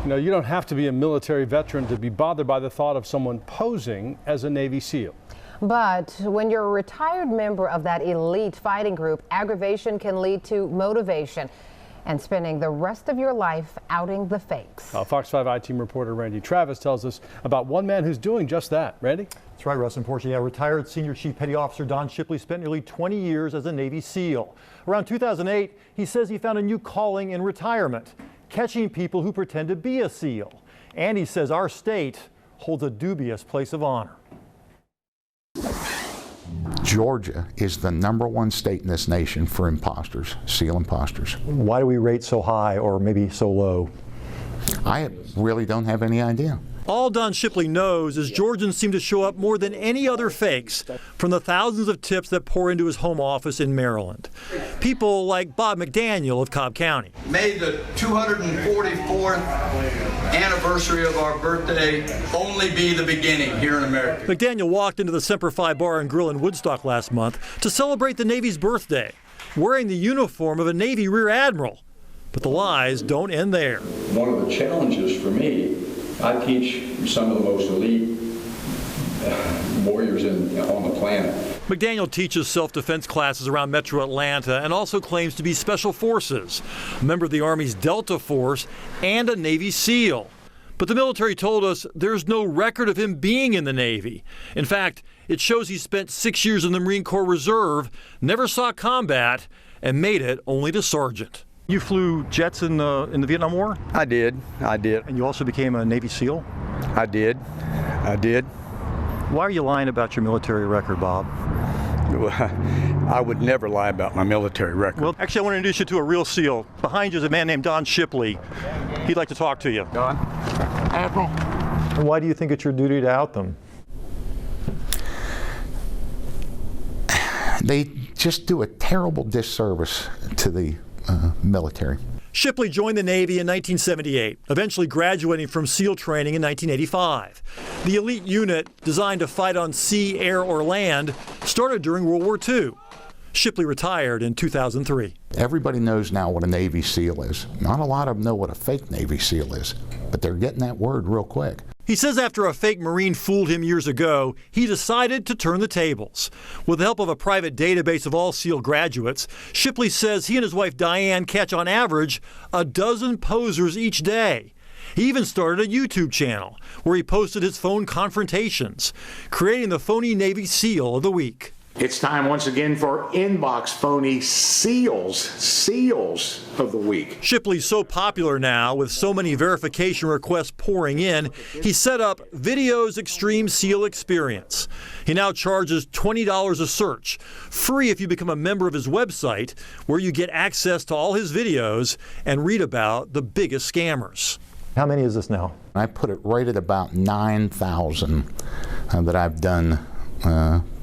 You know, you don't have to be a military veteran to be bothered by the thought of someone posing as a Navy SEAL. But when you're a retired member of that elite fighting group, aggravation can lead to motivation and spending the rest of your life outing the fakes. Fox 5 I-Team reporter Randy Travis tells us about one man who's doing just that. Randy? That's right, Russ and Portia. Yeah, retired Senior Chief Petty Officer Don Shipley spent nearly 20 years as a Navy SEAL. Around 2008, he says he found a new calling in retirement, catching people who pretend to be a SEAL. And he says our state holds a dubious place of honor. Georgia is the #1 state in this nation for imposters, SEAL imposters. Why do we rate so high or maybe so low? I really don't have any idea. All Don Shipley knows is Georgians seem to show up more than any other fakes from the thousands of tips that pour into his home office in Maryland. People like Bob McDaniel of Cobb County. May the 244th anniversary of our birthday only be the beginning here in America. McDaniel walked into the Semper Fi Bar and Grill in Woodstock last month to celebrate the Navy's birthday, wearing the uniform of a Navy Rear Admiral. But the lies don't end there. One of the challenges for me, I teach some of the most elite warriors on the planet. McDaniel teaches self-defense classes around Metro Atlanta and also claims to be Special Forces, a member of the Army's Delta Force, and a Navy SEAL. But the military told us there's no record of him being in the Navy. In fact, it shows he spent 6 years in the Marine Corps Reserve, never saw combat, and made it only to sergeant. You flew jets in the Vietnam War? I did. And you also became a Navy SEAL? I did. Why are you lying about your military record, Bob? I would never lie about my military record. Well, actually, I want to introduce you to a real SEAL. Behind you is a man named Don Shipley. He'd like to talk to you. Don? Admiral? Why do you think it's your duty to out them? They just do a terrible disservice to the military. Shipley joined the Navy in 1978, eventually graduating from SEAL training in 1985. The elite unit, designed to fight on sea, air, or land, started during World War II. Shipley retired in 2003. Everybody knows now what a Navy SEAL is. Not a lot of them know what a fake Navy SEAL is, but they're getting that word real quick. He says after a fake Marine fooled him years ago, he decided to turn the tables. With the help of a private database of all SEAL graduates, Shipley says he and his wife Diane catch on average a dozen posers each day. He even started a YouTube channel where he posted his phone confrontations, creating the phony Navy SEAL of the week. It's time once again for Inbox Phony SEALs of the week. Shipley's so popular now, with so many verification requests pouring in, he set up Video's Extreme SEAL Experience. He now charges $20 a search, free if you become a member of his website, where you get access to all his videos and read about the biggest scammers. How many is this now? I put it right at about 9,000 that I've done.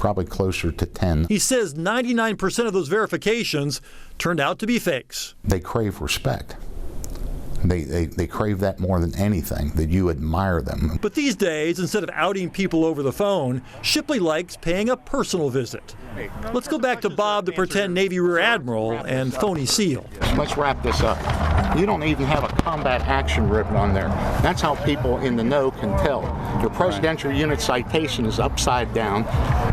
Probably closer to 10. He says 99% of those verifications turned out to be fakes. They crave respect. They crave that more than anything, that you admire them. But these days, instead of outing people over the phone, Shipley likes paying a personal visit. Let's go back to Bob, the pretend Navy Rear Admiral and phony SEAL. Let's wrap this up. You don't even have a combat action ribbon on there. That's how people in the know can tell. Your presidential unit citation is upside down.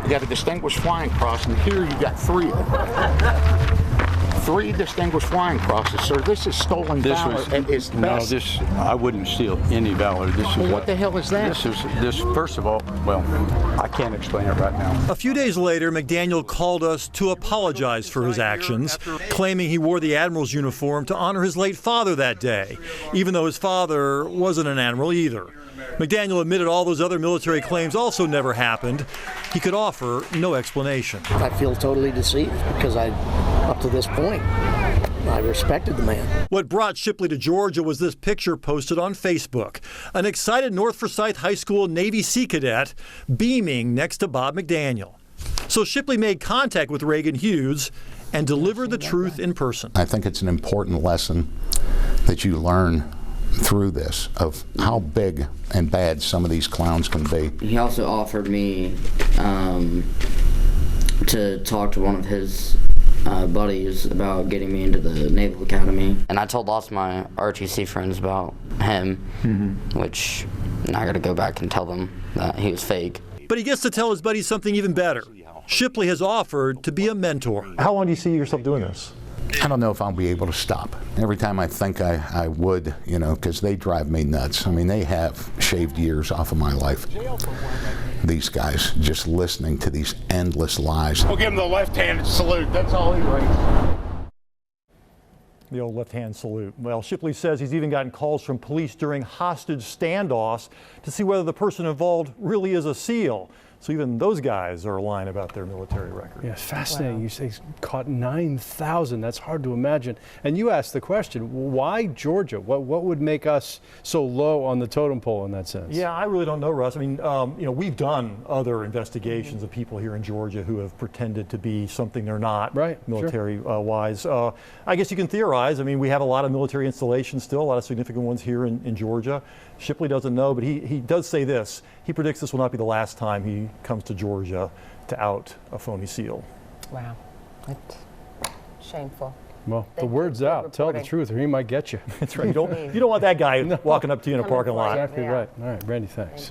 You got a distinguished flying cross, and here you got three distinguished flying crosses, sir. This is stolen valor at its best. No, I wouldn't steal any valor. What the hell is that? This first of all, well, I can't explain it right now. A few days later, McDaniel called us to apologize for his actions, claiming he wore the Admiral's uniform to honor his late father that day, even though his father wasn't an Admiral either. McDaniel admitted all those other military claims also never happened. He could offer no explanation. I feel totally deceived because up to this point, I respected the man. What brought Shipley to Georgia was this picture posted on Facebook. An excited North Forsyth High School Navy Sea cadet beaming next to Bob McDaniel. So Shipley made contact with Reagan Hughes and delivered the truth in person. I think it's an important lesson that you learn through this of how big and bad some of these clowns can be. He also offered me to talk to one of his buddies about getting me into the Naval Academy. And I told lots of my ROTC friends about him, which now I got to go back and tell them that he was fake. But he gets to tell his buddies something even better. Shipley has offered to be a mentor. How long do you see yourself doing this? I don't know if I'll be able to stop. Every time I think I would, you know, because they drive me nuts. I mean, they have shaved years off of my life. These guys, just listening to these endless lies. We'll give him the left-handed salute. That's all he writes. The old left-hand salute. Well, Shipley says he's even gotten calls from police during hostage standoffs to see whether the person involved really is a SEAL. So even those guys are lying about their military record. Yeah, fascinating. Wow. You say he's caught 9,000. That's hard to imagine. And you asked the question, why Georgia? What would make us so low on the totem pole in that sense? Yeah, I really don't know, Russ. I mean, you know, we've done other investigations of people here in Georgia who have pretended to be something they're not, right, military-wise. I guess you can theorize. I mean, we have a lot of military installations still, a lot of significant ones here in Georgia. Shipley doesn't know, but he does say this. He predicts this will not be the last time he comes to Georgia to out a phony SEAL. Wow. That's shameful. Well, the word's out. Tell the truth or he might get you. That's right. You don't want that guy walking up to you in a parking lot. Exactly right. All right, Randy, thanks.